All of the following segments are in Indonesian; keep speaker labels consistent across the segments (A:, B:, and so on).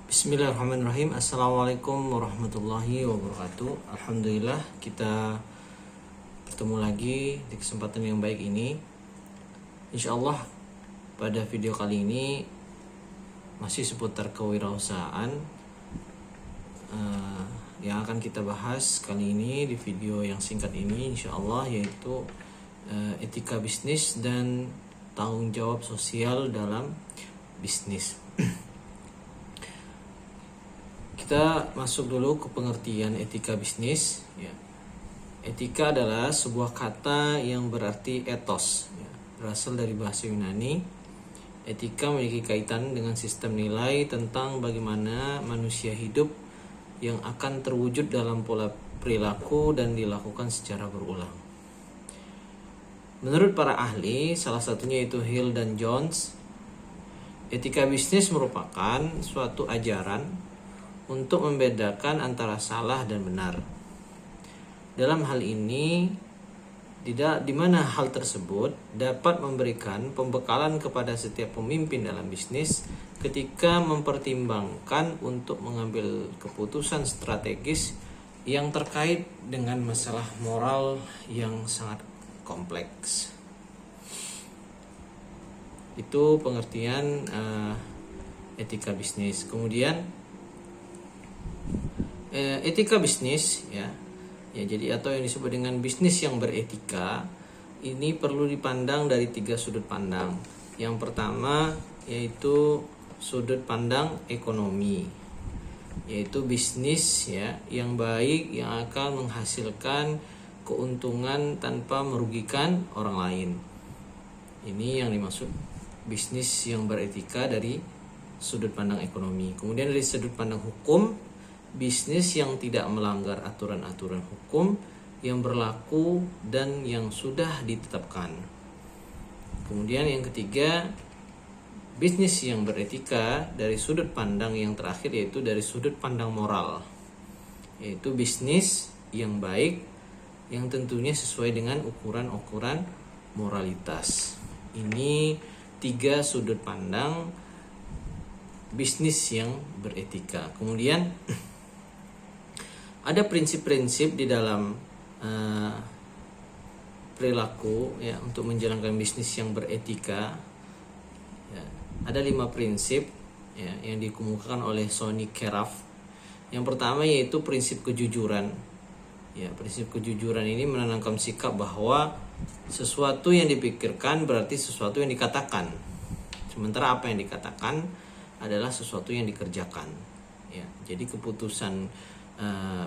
A: Bismillahirrahmanirrahim. Assalamualaikum warahmatullahi wabarakatuh. Alhamdulillah kita bertemu lagi di kesempatan yang baik ini. Insyaallah pada video kali ini masih seputar kewirausahaan yang akan kita bahas kali ini di video yang singkat ini insyaallah, yaitu etika bisnis dan tanggung jawab sosial dalam bisnis. Kita masuk dulu ke pengertian etika bisnis. Etika adalah sebuah kata yang berarti etos, berasal dari bahasa Yunani. Etika memiliki kaitan dengan sistem nilai tentang bagaimana manusia hidup yang akan terwujud dalam pola perilaku dan dilakukan secara berulang. Menurut para ahli, salah satunya yaitu Hill dan Jones, etika bisnis merupakan suatu ajaran untuk membedakan antara salah dan benar. Dalam hal ini, di mana hal tersebut dapat memberikan pembekalan kepada setiap pemimpin dalam bisnis ketika mempertimbangkan untuk mengambil keputusan strategis yang terkait dengan masalah moral yang sangat kompleks. Itu pengertian etika bisnis. Kemudian etika bisnis ya jadi atau yang disebut dengan bisnis yang beretika ini perlu dipandang dari 3 sudut pandang. Yang pertama yaitu sudut pandang ekonomi, yaitu bisnis yang baik yang akan menghasilkan keuntungan tanpa merugikan orang lain. Ini yang dimaksud bisnis yang beretika dari sudut pandang ekonomi. Kemudian dari sudut pandang hukum, bisnis yang tidak melanggar aturan-aturan hukum yang berlaku dan yang sudah ditetapkan. Kemudian yang ketiga, bisnis yang beretika dari sudut pandang yang terakhir, yaitu dari sudut pandang moral, yaitu bisnis yang baik yang tentunya sesuai dengan ukuran-ukuran moralitas. Ini 3 sudut pandang bisnis yang beretika. Kemudian ada prinsip-prinsip di dalam perilaku untuk menjalankan bisnis yang beretika. Ada 5 prinsip yang dikemukakan oleh Sonny Keraf. Yang pertama yaitu prinsip kejujuran. Prinsip kejujuran ini menanamkan sikap bahwa sesuatu yang dipikirkan berarti sesuatu yang dikatakan. Sementara apa yang dikatakan adalah sesuatu yang dikerjakan. Jadi keputusan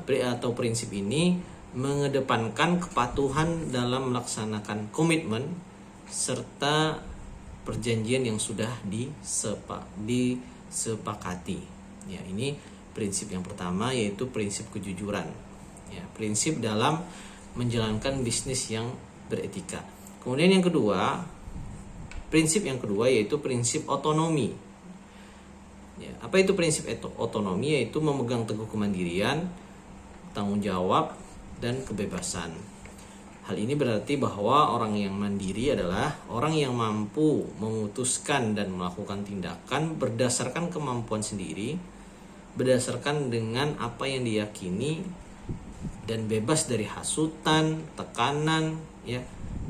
A: atau prinsip ini mengedepankan kepatuhan dalam melaksanakan komitmen serta perjanjian yang sudah disepakati. Ini prinsip yang pertama yaitu prinsip kejujuran. Prinsip dalam menjalankan bisnis yang beretika. Kemudian yang kedua, prinsip yang kedua yaitu prinsip otonomi. Apa itu prinsip otonomi? Yaitu memegang teguh kemandirian, tanggung jawab, dan kebebasan. Hal ini berarti bahwa orang yang mandiri adalah orang yang mampu memutuskan dan melakukan tindakan berdasarkan kemampuan sendiri, berdasarkan dengan apa yang diyakini, dan bebas dari hasutan, tekanan,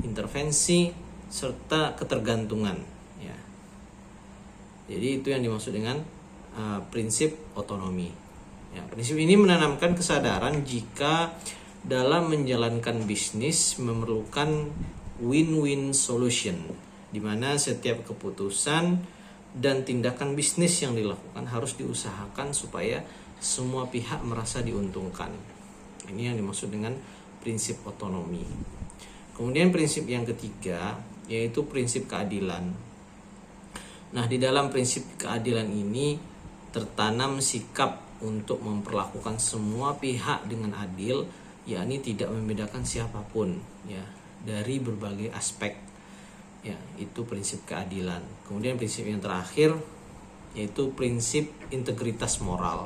A: intervensi, serta ketergantungan. Jadi itu yang dimaksud dengan prinsip otonomi. Prinsip ini menanamkan kesadaran jika dalam menjalankan bisnis memerlukan win-win solution, di mana setiap keputusan dan tindakan bisnis yang dilakukan harus diusahakan supaya semua pihak merasa diuntungkan. Ini yang dimaksud dengan prinsip otonomi. Kemudian prinsip yang ketiga yaitu prinsip keadilan. Nah, di dalam prinsip keadilan ini tertanam sikap untuk memperlakukan semua pihak dengan adil, yakni tidak membedakan siapapun dari berbagai aspek. Itu prinsip keadilan. Kemudian prinsip yang terakhir yaitu prinsip integritas moral.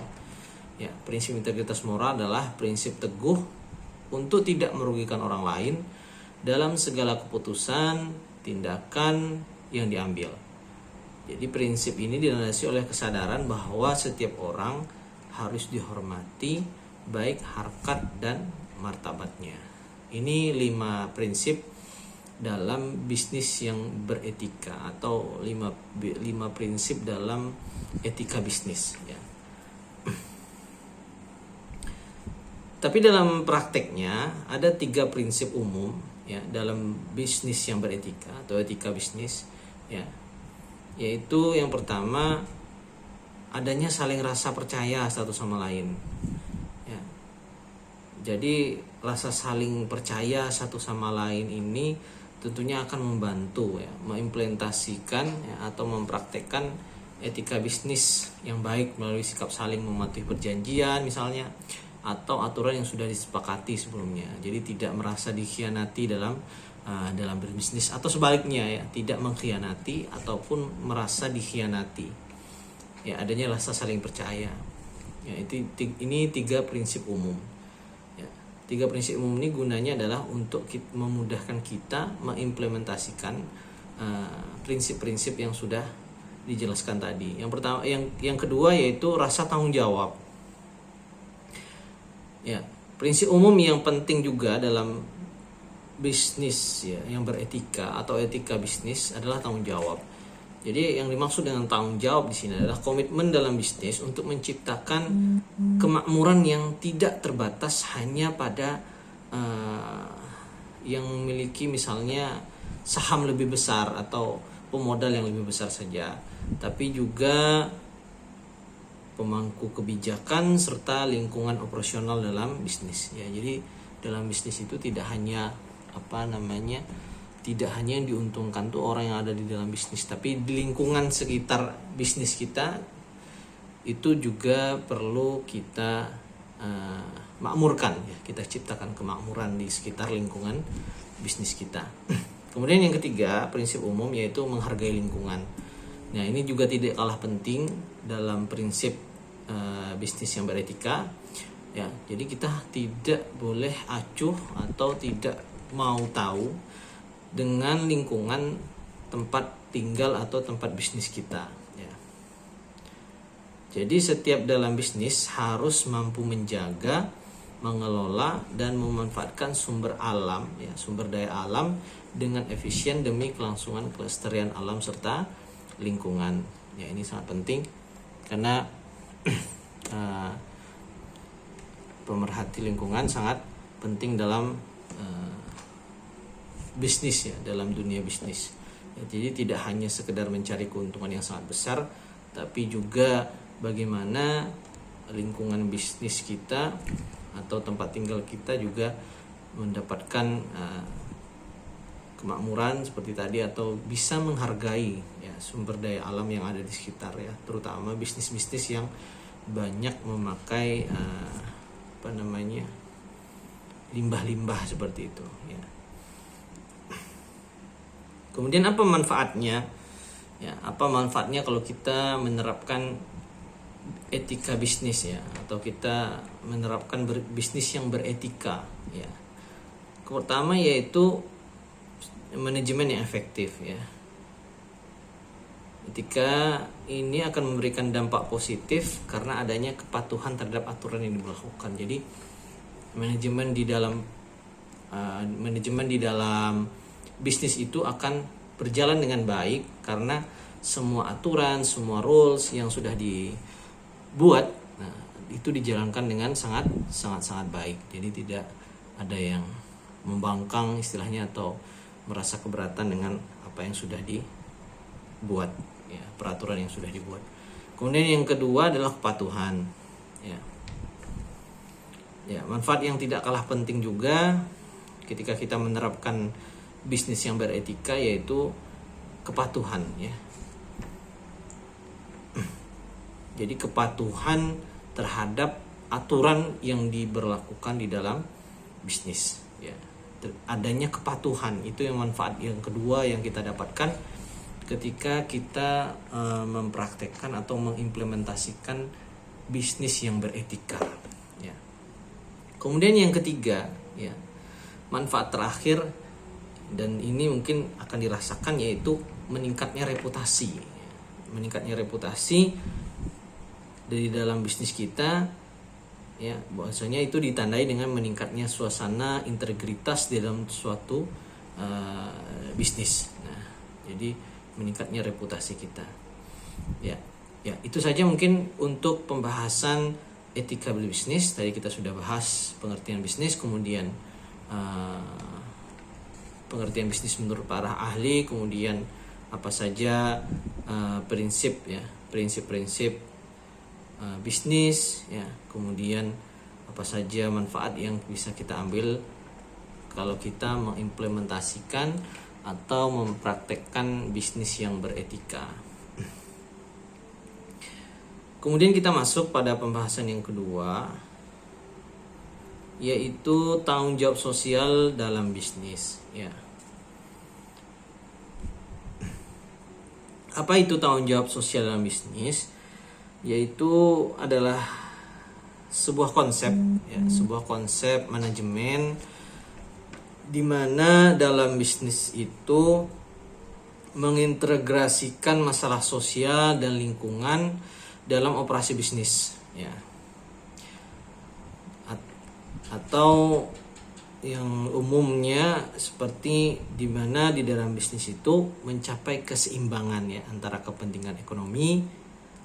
A: Prinsip integritas moral adalah prinsip teguh untuk tidak merugikan orang lain dalam segala keputusan, tindakan yang diambil. Jadi prinsip ini dilandasi oleh kesadaran bahwa setiap orang harus dihormati baik harkat dan martabatnya. Ini 5 prinsip dalam bisnis yang beretika, atau 5 prinsip dalam etika bisnis ya. Tapi dalam prakteknya ada 3 prinsip umum ya dalam bisnis yang beretika atau etika bisnis ya. Yaitu yang pertama, adanya saling rasa percaya satu sama lain ya. Jadi rasa saling percaya satu sama lain ini tentunya akan membantu ya mengimplementasikan ya, atau mempraktekkan etika bisnis yang baik melalui sikap saling mematuhi perjanjian misalnya, atau aturan yang sudah disepakati sebelumnya. Jadi tidak merasa dikhianati dalam berbisnis, atau sebaliknya ya, tidak mengkhianati ataupun merasa dikhianati. Ya, adanya rasa saling percaya. Ya, ini 3 prinsip umum. Ya, 3 prinsip umum ini gunanya adalah untuk memudahkan kita mengimplementasikan prinsip-prinsip yang sudah dijelaskan tadi. Yang pertama, yang kedua yaitu rasa tanggung jawab. Ya, prinsip umum yang penting juga dalam bisnis ya yang beretika atau etika bisnis adalah tanggung jawab. Jadi yang dimaksud dengan tanggung jawab di sini adalah komitmen dalam bisnis untuk menciptakan kemakmuran yang tidak terbatas hanya pada yang memiliki misalnya saham lebih besar atau pemodal yang lebih besar saja, tapi juga pemangku kebijakan serta lingkungan operasional dalam bisnis ya. Jadi dalam bisnis itu tidak hanya tidak hanya yang diuntungkan tuh orang yang ada di dalam bisnis, tapi di lingkungan sekitar bisnis kita itu juga perlu kita makmurkan ya. Kita ciptakan kemakmuran di sekitar lingkungan bisnis kita. Kemudian yang ketiga, prinsip umum yaitu menghargai lingkungan. Nah, ini juga tidak kalah penting dalam prinsip bisnis yang beretika ya. Jadi kita tidak boleh acuh atau tidak mau tahu dengan lingkungan tempat tinggal atau tempat bisnis kita ya. Jadi setiap dalam bisnis harus mampu menjaga, mengelola dan memanfaatkan sumber alam ya, sumber daya alam dengan efisien demi kelangsungan kelestarian alam serta lingkungan. Ya, ini sangat penting karena pemerhati lingkungan sangat penting dalam bisnis ya, dalam dunia bisnis ya. Jadi tidak hanya sekedar mencari keuntungan yang sangat besar, tapi juga bagaimana lingkungan bisnis kita atau tempat tinggal kita juga mendapatkan kemakmuran seperti tadi, atau bisa menghargai ya sumber daya alam yang ada di sekitar ya, terutama bisnis-bisnis yang banyak memakai limbah-limbah seperti itu ya. Kemudian apa manfaatnya? Ya, apa manfaatnya kalau kita menerapkan etika bisnis ya, atau kita menerapkan bisnis yang beretika ya. Pertama yaitu manajemen yang efektif ya. Etika ini akan memberikan dampak positif karena adanya kepatuhan terhadap aturan yang dilakukan. Jadi manajemen di dalam bisnis itu akan berjalan dengan baik karena semua aturan, semua rules yang sudah dibuat, itu dijalankan dengan sangat baik. Jadi tidak ada yang membangkang istilahnya atau merasa keberatan dengan apa yang sudah dibuat ya, peraturan yang sudah dibuat. Kemudian yang kedua adalah kepatuhan ya. Ya, manfaat yang tidak kalah penting juga ketika kita menerapkan bisnis yang beretika yaitu kepatuhan ya. Jadi kepatuhan terhadap aturan yang diberlakukan di dalam bisnis ya. Adanya kepatuhan itu yang manfaat yang kedua yang kita dapatkan ketika kita mempraktekkan atau mengimplementasikan bisnis yang beretika ya. Kemudian yang ketiga ya, manfaat terakhir, dan ini mungkin akan dirasakan, yaitu meningkatnya reputasi. meningkatnya reputasi dari dalam bisnis kita, ya bahwasanya itu ditandai dengan meningkatnya suasana integritas di dalam suatu bisnis. Nah, jadi meningkatnya reputasi kita. Ya, itu saja mungkin untuk pembahasan etika berbisnis. Tadi kita sudah bahas pengertian bisnis, kemudian pengertian bisnis menurut para ahli, kemudian apa saja prinsip-prinsip bisnis, ya, kemudian apa saja manfaat yang bisa kita ambil kalau kita mengimplementasikan atau mempraktekkan bisnis yang beretika. Kemudian kita masuk pada pembahasan yang kedua, yaitu tanggung jawab sosial dalam bisnis, ya. Apa itu tanggung jawab sosial dalam bisnis? Yaitu adalah sebuah konsep, ya, sebuah konsep manajemen di mana dalam bisnis itu mengintegrasikan masalah sosial dan lingkungan dalam operasi bisnis, ya. Atau yang umumnya seperti di mana di dalam bisnis itu mencapai keseimbangan, ya, antara kepentingan ekonomi,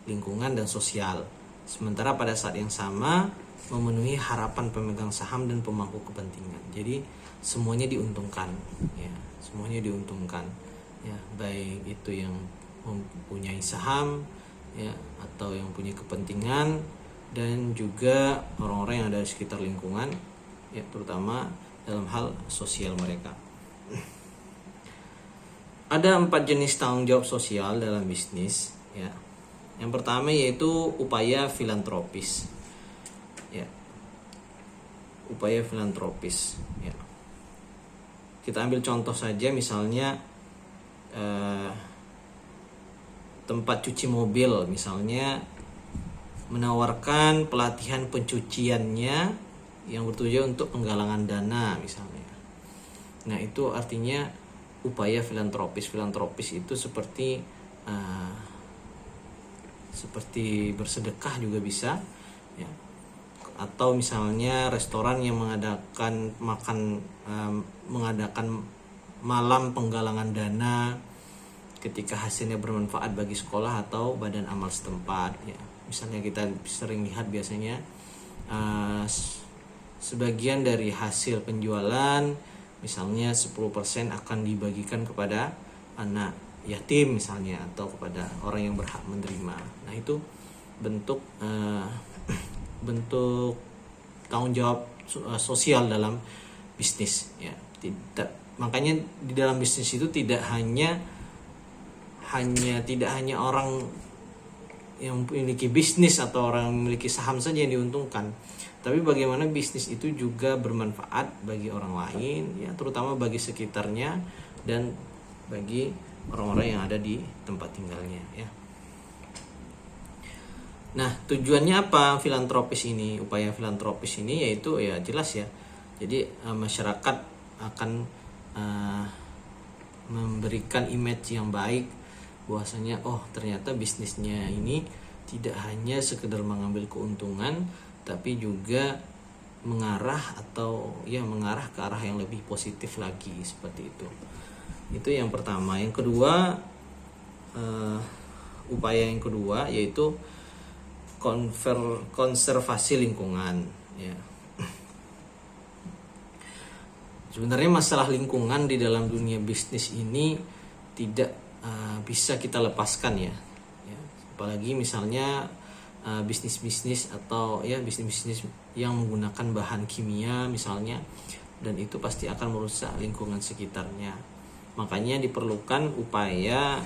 A: lingkungan dan sosial. Sementara pada saat yang sama memenuhi harapan pemegang saham dan pemangku kepentingan. Jadi semuanya diuntungkan, ya, semuanya diuntungkan, ya, baik itu yang mempunyai saham, ya, atau yang punya kepentingan, dan juga orang-orang yang ada di sekitar lingkungan, ya, terutama dalam hal sosial mereka. Ada 4 jenis tanggung jawab sosial dalam bisnis, ya. Yang pertama yaitu upaya filantropis, ya. Upaya filantropis, ya. Kita ambil contoh saja, misalnya tempat cuci mobil misalnya menawarkan pelatihan pencuciannya yang bertujuan untuk penggalangan dana misalnya. Nah, itu artinya upaya filantropis. Filantropis itu seperti bersedekah juga bisa, ya. Atau misalnya restoran yang mengadakan malam penggalangan dana ketika hasilnya bermanfaat bagi sekolah atau badan amal setempat, ya. Misalnya kita sering lihat biasanya sebagian dari hasil penjualan misalnya 10% akan dibagikan kepada anak yatim misalnya, atau kepada orang yang berhak menerima. Nah, itu bentuk tanggung jawab sosial dalam bisnis, ya. Makanya di dalam bisnis itu tidak hanya orang yang memiliki bisnis atau orang yang memiliki saham saja yang diuntungkan, tapi bagaimana bisnis itu juga bermanfaat bagi orang lain, ya, terutama bagi sekitarnya dan bagi orang-orang yang ada di tempat tinggalnya, ya. Nah, tujuannya apa filantropis ini? Upaya filantropis ini yaitu, ya, jelas, ya. Jadi masyarakat akan memberikan image yang baik bahwasanya ternyata bisnisnya ini tidak hanya sekedar mengambil keuntungan, tapi juga mengarah ke arah yang lebih positif lagi, seperti itu. Itu yang pertama. Yang kedua, upaya yang kedua yaitu konservasi lingkungan, ya. Sebenarnya masalah lingkungan di dalam dunia bisnis ini tidak bisa kita lepaskan, ya. Apalagi misalnya bisnis-bisnis atau, ya, bisnis-bisnis yang menggunakan bahan kimia misalnya, dan itu pasti akan merusak lingkungan sekitarnya. Makanya diperlukan upaya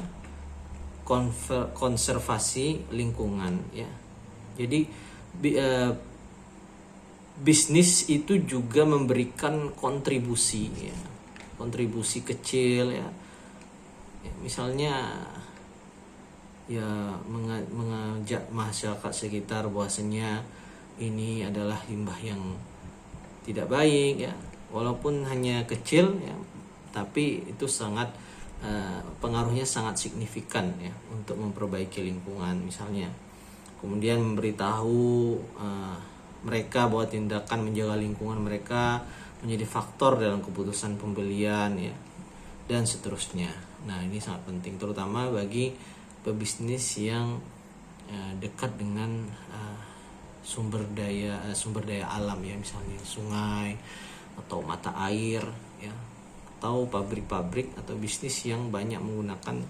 A: konservasi lingkungan, ya. Jadi bisnis itu juga memberikan kontribusi, ya, kontribusi kecil, ya. Misalnya, ya, mengajak masyarakat sekitar bahwasanya ini adalah limbah yang tidak baik, ya, walaupun hanya kecil, ya, tapi itu sangat pengaruhnya sangat signifikan ya untuk memperbaiki lingkungan misalnya. Kemudian memberitahu mereka bahwa tindakan menjaga lingkungan mereka menjadi faktor dalam keputusan pembelian ya, dan seterusnya. Nah, ini sangat penting terutama bagi pebisnis yang dekat dengan sumber daya alam ya, misalnya sungai atau mata air ya, atau pabrik-pabrik atau bisnis yang banyak menggunakan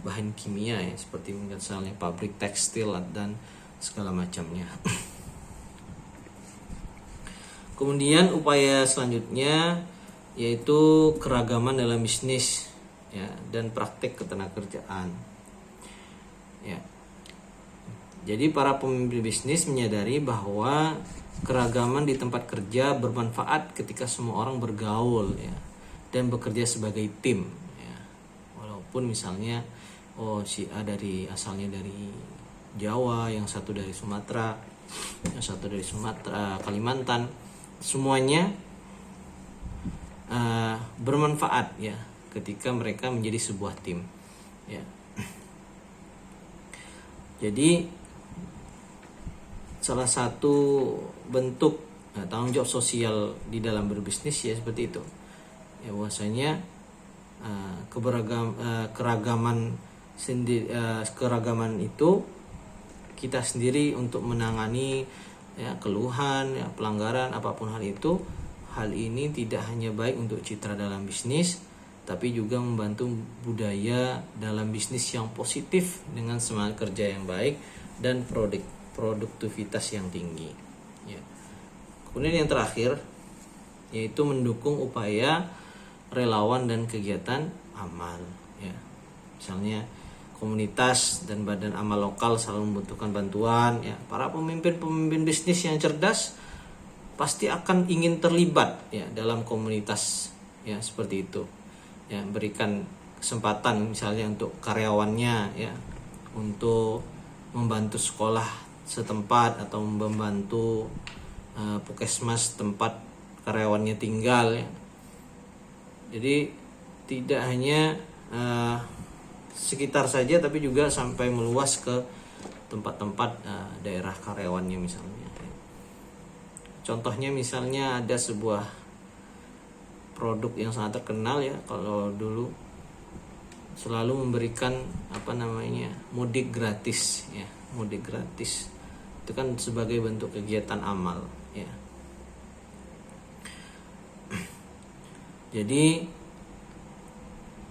A: bahan kimia ya, seperti misalnya pabrik tekstil dan segala macamnya. Kemudian upaya selanjutnya yaitu keragaman dalam bisnis ya, dan praktek ketenagakerjaan ya. Jadi para pemimpin bisnis menyadari bahwa keragaman di tempat kerja bermanfaat ketika semua orang bergaul ya, dan bekerja sebagai tim ya. Walaupun misalnya si A asalnya dari Jawa, yang satu dari Sumatera, yang satu dari Kalimantan, semuanya bermanfaat ya ketika mereka menjadi sebuah tim ya. Jadi salah satu bentuk tanggung jawab sosial di dalam berbisnis ya seperti itu ya, bahwasanya keragaman itu kita sendiri untuk menangani ya keluhan ya, pelanggaran apapun hal itu. Hal ini tidak hanya baik untuk citra dalam bisnis, tapi juga membantu budaya dalam bisnis yang positif dengan semangat kerja yang baik dan produktivitas yang tinggi ya. Kemudian yang terakhir yaitu mendukung upaya relawan dan kegiatan amal ya. Misalnya komunitas dan badan amal lokal selalu membutuhkan bantuan ya. Para pemimpin bisnis yang cerdas pasti akan ingin terlibat ya dalam komunitas ya, seperti itu ya, berikan kesempatan misalnya untuk karyawannya ya untuk membantu sekolah setempat atau membantu puskesmas tempat karyawannya tinggal ya. Jadi tidak hanya sekitar saja, tapi juga sampai meluas ke tempat-tempat daerah karyawannya misalnya. Contohnya misalnya ada sebuah produk yang sangat terkenal ya, kalau dulu selalu memberikan mudik gratis ya. Mudik gratis itu kan sebagai bentuk kegiatan amal ya.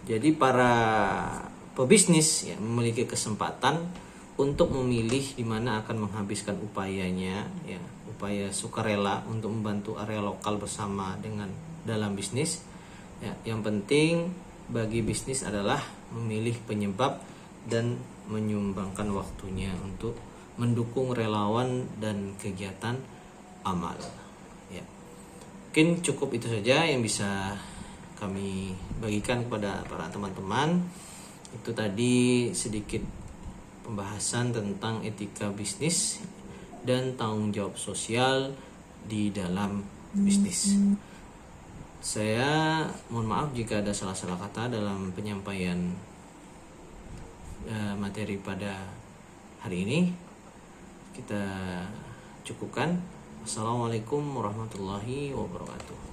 A: Jadi para pebisnis ya memiliki kesempatan untuk memilih di mana akan menghabiskan upayanya ya, upaya sukarela untuk membantu area lokal bersama dengan dalam bisnis ya. Yang penting bagi bisnis adalah memilih penyebab dan menyumbangkan waktunya untuk mendukung relawan dan kegiatan amal ya. Mungkin cukup itu saja yang bisa kami bagikan kepada para teman-teman. Itu tadi sedikit pembahasan tentang etika bisnis dan tanggung jawab sosial di dalam bisnis. Saya mohon maaf jika ada salah-salah kata dalam penyampaian materi pada hari ini. Kita cukupkan. Assalamualaikum warahmatullahi wabarakatuh.